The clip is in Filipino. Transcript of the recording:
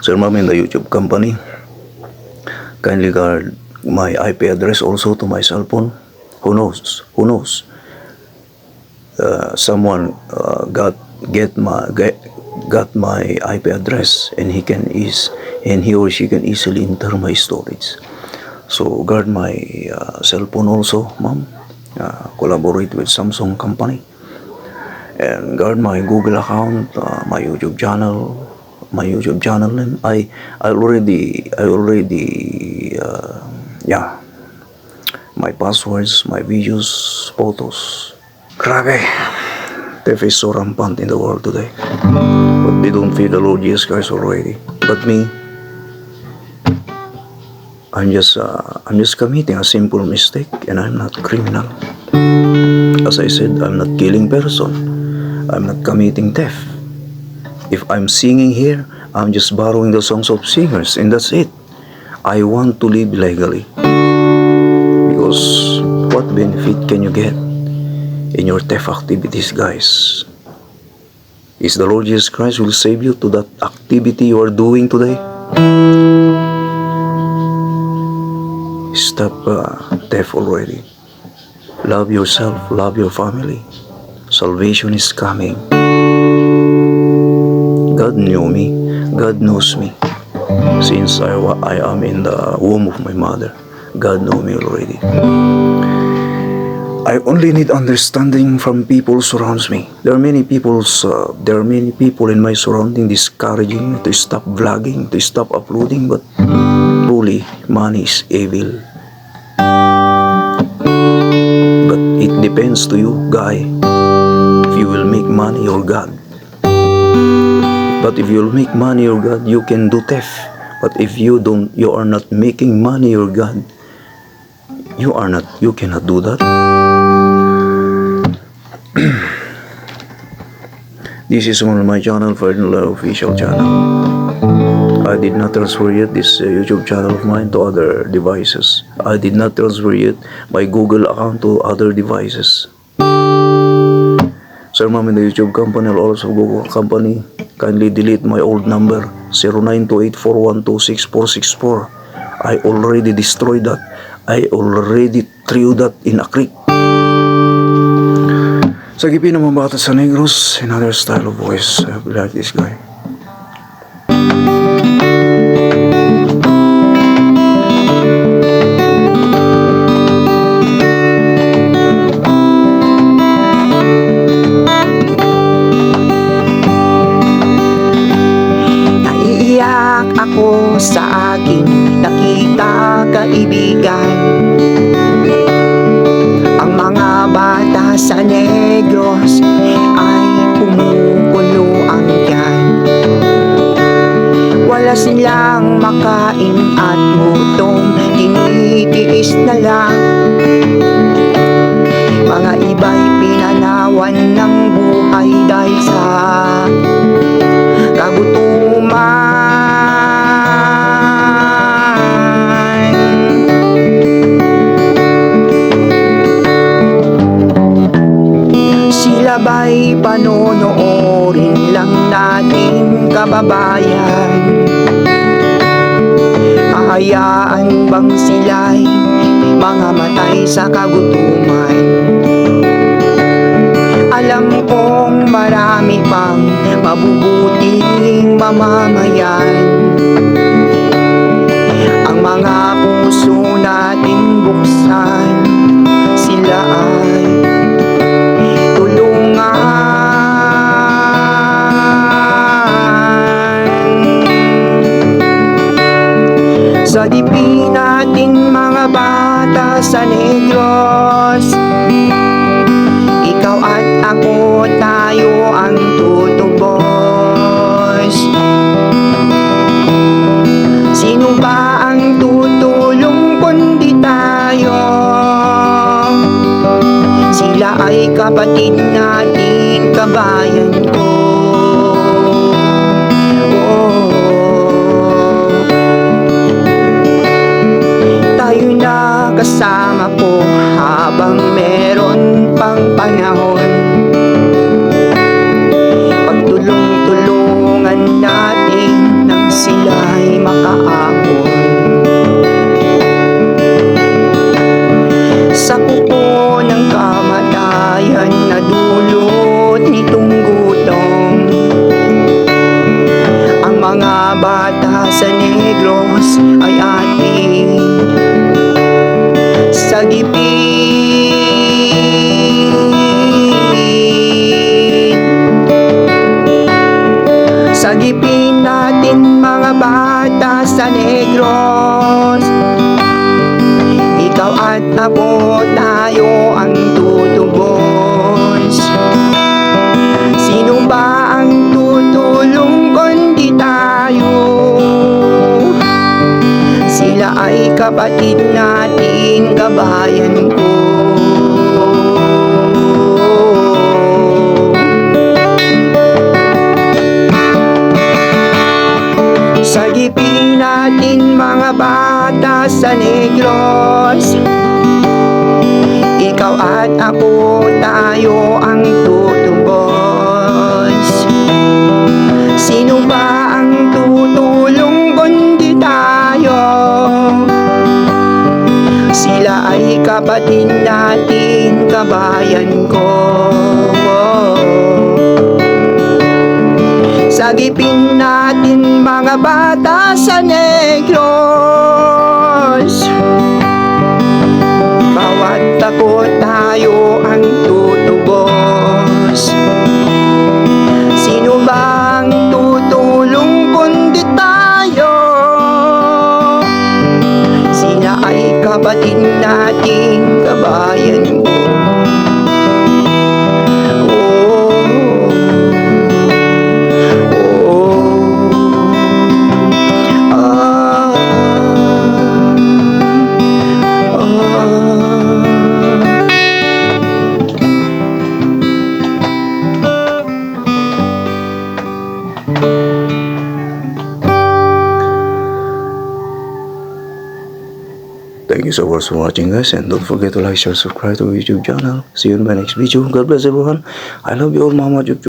Sir Ma'am in the YouTube company, kindly guard my IP address also to my cell phone. Who knows? Someone got my IP address, and he or she can easily enter my storage. So guard my cell phone also, ma'am. Collaborate with Samsung company, and guard my Google account, my YouTube channel. Name. I already my passwords, my videos, photos. Grabe. Theft is so rampant in the world today. But they don't feed the Lord Jesus Christ already. But me, I'm just committing a simple mistake, and I'm not criminal. As I said, I'm not killing person. I'm not committing theft. If I'm singing here, I'm just borrowing the songs of singers, and that's it. I want to live legally. Because what benefit can you get in your theft activities, guys? Is the Lord Jesus Christ will save you to that activity you are doing today? Stop theft already. Love yourself, love your family. Salvation is coming. God knew me. God knows me. Since I am in the womb of my mother, God knows me already. I only need understanding from people surrounds me. There are many people in my surrounding discouraging me to stop vlogging, to stop uploading, but truly, money is evil. But it depends to you, guy, if you will make money or God. But if you'll make money or God, you can do theft. But if you are not making money or God, you cannot do that. This is on my channel, Ferdinand official channel. I did not transfer yet this YouTube channel of mine to other devices. I did not transfer yet my Google account to other devices. Sir Ma'am in the YouTube company, also Google company, kindly delete my old number 0928412664. I already destroyed that. I already threw that in a creek. Sa gipi ng mga bata sa Negros, another style of voice. I like this guy. Naiiyak ako sa aking nakita kaibigan. Ang mga bata sa Negros ay kumukulo ang tiyan. Wala silang makain at gutom, tinitiis na lang. Mga iba'y pinanawan ng buhay dahil sa kagutuman. Sila ba'y panonoorin lang nating kababayan? Hahayaan bang sila'y mga matay sa kagutuman? Alam kong marami pang mabubuting mamamayan. Ang mga puso nating buksan, sila ay sa dipi nating mga bata sa Negros. Ikaw at ako, tayo ang tutubos. Sino ba ang tutulong kundi tayo? Sila ay kapatid natin, kabayan ko. Kasama po habang meron pang panahon. Pagtulong-tulungan natin nang sila ay ating sagipin. Sagipin natin mga bata sa Negros. Ikaw at ako, tayo ang tutubos. Sino ba ang tutulong kundi tayo? Sila ay kapatid natin, kabayan ko. Sagipin natin mga bata sa Negros. Ikaw at ako, tayo ang tutubos. Sino ba ang tutulong kundi tayo? Sila ay kapatid natin, kabayan ko. Sagipin natin mga bata sa Negros. Bawat ako, tayo ang tutubos. Sino bang tutulong kundi tayo? Sila ay kapatid natin, kabayan ko. Thank you so much for watching, guys, and don't forget to like, share, subscribe to our YouTube channel. See you in my next video. God bless everyone. I love you all, Mama Jup.